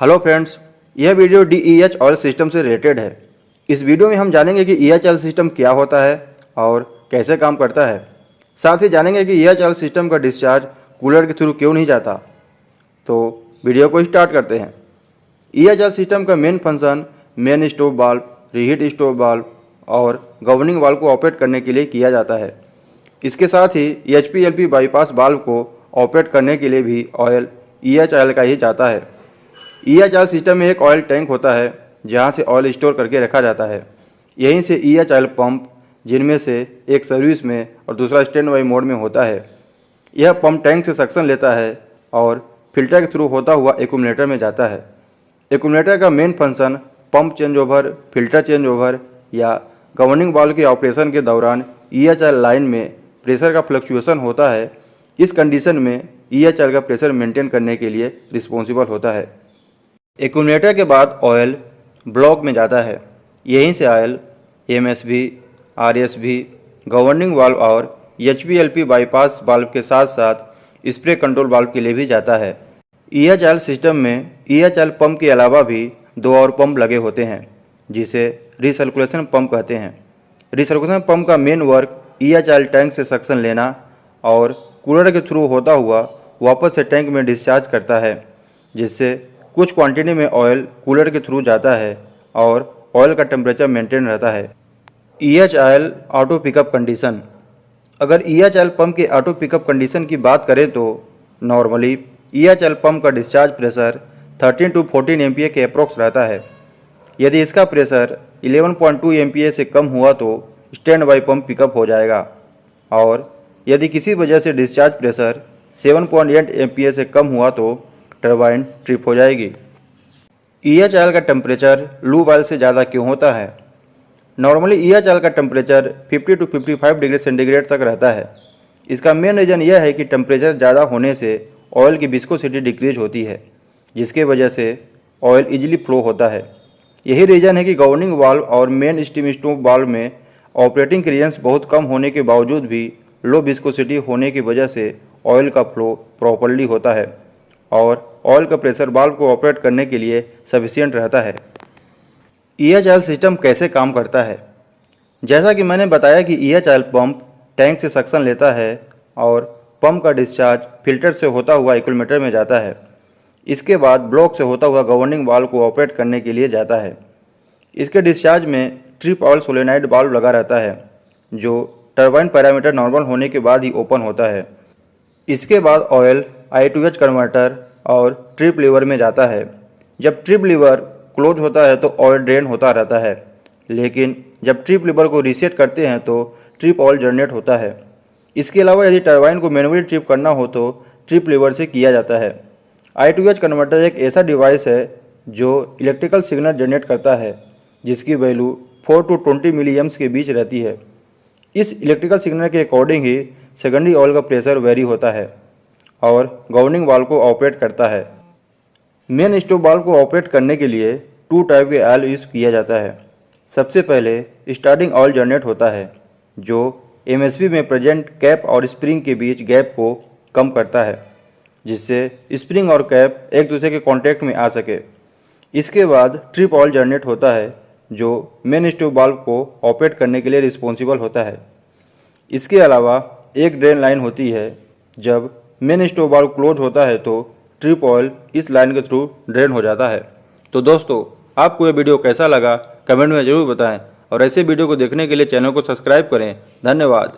Hello friends, यह video DEH oil system से related है। इस वीडियो में हम जानेंगे कि EH ऑयल सिस्टम क्या होता है और कैसे काम करता है। साथ ही जानेंगे कि EH ऑयल सिस्टम का डिस्चार्ज कूलर के थ्रू क्यों नहीं जाता। तो वीडियो को स्टार्ट करते हैं। EH ऑयल सिस्टम का main function main stove valve, reheat stove valve और गवर्निंग वाल्व को ऑपरेट करने के लिए किया जाता है। इसके साथ ही HPLP बाईपास वाल्व को ऑपरेट करने के लिए भी ऑयल EH ऑयल का ही जाता है। EH ऑयल सिस्टम में एक ऑयल टैंक होता है जहां से ऑयल स्टोर करके रखा जाता है। यहीं से EH ऑयल पंप, जिनमें से एक सर्विस में और दूसरा स्टैंड बाई मोड में होता है। यह पंप टैंक से सक्शन लेता है और फिल्टर के थ्रू होता हुआ एक्यूमुलेटर में जाता है। एक्यूमुलेटर का main function pump change over, filter change over या गवर्निंग वाल्व के ऑपरेशन के दौरान EH ऑयल लाइन में प्रेशर का फ्लक्चुएशन होता है। इस कंडीशन में EH ऑयल का प्रेशर मेंटेन करने के लिए रिस्पॉन्सिबल होता है। एक्यूमुलेटर के बाद ऑयल ब्लॉक में जाता है। यहीं से oil MSB, RSB, governing valve और HPLP बाईपास वाल्व के साथ साथ स्प्रे कंट्रोल वाल्व के लिए भी जाता है। EH ऑयल सिस्टम में EH ऑयल पंप के अलावा भी दो और पंप लगे होते हैं जिसे रिसर्कुलेशन पंप कहते हैं। रिसर्कुलेशन पंप का main work EH oil tank से सक्शन लेना और कूलर के थ्रू होता हुआ वापस से टैंक में डिस्चार्ज करता है, जिससे कुछ क्वांटिटी में ऑयल कूलर के थ्रू जाता है और ऑयल का टेम्परेचर मेंटेन रहता है। EH oil auto pickup condition. अगर EH ऑयल पंप के ऑटो पिकअप कंडीशन की बात करें तो नॉर्मली EH ऑयल पंप का डिस्चार्ज प्रेशर 13 to 14 MPa के अप्रोक्स रहता है। यदि इसका प्रेशर 11.2 MPa से कम हुआ तो स्टैंड बाई पंप पिकअप हो जाएगा और यदि किसी वजह से डिस्चार्ज प्रेशर 7.8 MPa से कम हुआ तो टरबाइन ट्रिप हो जाएगी। EH ऑयल का टेम्परेचर लूब ऑयल से ज़्यादा क्यों होता है? नॉर्मली EH ऑयल का टेम्परेचर 50 to 55 डिग्री सेंटीग्रेड तक रहता है। इसका मेन रीज़न यह है कि टेम्परेचर ज़्यादा होने से ऑयल की विस्कोसिटी डिक्रीज होती है, जिसके वजह से ऑयल इजीली फ्लो होता है। यही रीज़न है कि गवर्निंग वाल्व और मेन स्टीम स्टोव वाल्व में ऑपरेटिंग क्लियरेंस बहुत कम होने के बावजूद भी लो विस्कोसिटी होने की वजह से ऑयल का फ्लो प्रॉपर्ली होता है और ऑयल का प्रेशर वाल्व को ऑपरेट करने के लिए सफिशिएंट रहता है। EH ऑयल सिस्टम कैसे काम करता है? जैसा कि मैंने बताया कि EH ऑयल पंप टैंक से सक्शन लेता है और पंप का डिस्चार्ज फिल्टर से होता हुआ एक्यूमुलेटर में जाता है। इसके बाद ब्लॉक से होता हुआ गवर्निंग वाल्व को ऑपरेट करने के लिए जाता है। इसके डिस्चार्ज में ट्रिप ऑयल सोलेनाइड वाल्व लगा रहता है जो टरबाइन पैरामीटर नॉर्मल होने के बाद ही ओपन होता है। इसके बाद ऑयल I2H कन्वर्टर और ट्रिप लीवर में जाता है। जब ट्रिप लीवर क्लोज होता है तो ऑयल ड्रेन होता रहता है, लेकिन जब ट्रिप लीवर को रीसेट करते हैं तो ट्रिप ऑयल जनरेट होता है। इसके अलावा यदि टरबाइन को मैनुअली ट्रिप करना हो तो ट्रिप लीवर से किया जाता है। I2H कन्वर्टर एक ऐसा डिवाइस है जो इलेक्ट्रिकल सिग्नल जनरेट करता है जिसकी वैल्यू 4 to 20 मिलीएम्स के बीच रहती है। इस इलेक्ट्रिकल सिग्नल के अकॉर्डिंग ही सेकेंडरी ऑयल का प्रेशर वेरी होता है और गवर्निंग वाल्व को ऑपरेट करता है। मेन स्टोव वाल्व को ऑपरेट करने के लिए 2 टाइप के ऑयल यूज़ किया जाता है। सबसे पहले स्टार्टिंग ऑयल जनरेट होता है जो MSB में प्रेजेंट कैप और स्प्रिंग के बीच गैप को कम करता है, जिससे स्प्रिंग और कैप एक दूसरे के कांटेक्ट में आ सके। इसके बाद ट्रिप ऑयल जनरेट होता है जो मेन स्टोव वाल्व को ऑपरेट करने के लिए रिस्पॉन्सिबल होता है। इसके अलावा एक ड्रेन लाइन होती है। जब मेन स्टोव वाल्व क्लोज होता है तो ट्रिप ऑयल इस लाइन के थ्रू ड्रेन हो जाता है। तो दोस्तों, आपको ये वीडियो कैसा लगा कमेंट में ज़रूर बताएं और ऐसे वीडियो को देखने के लिए चैनल को सब्सक्राइब करें। धन्यवाद।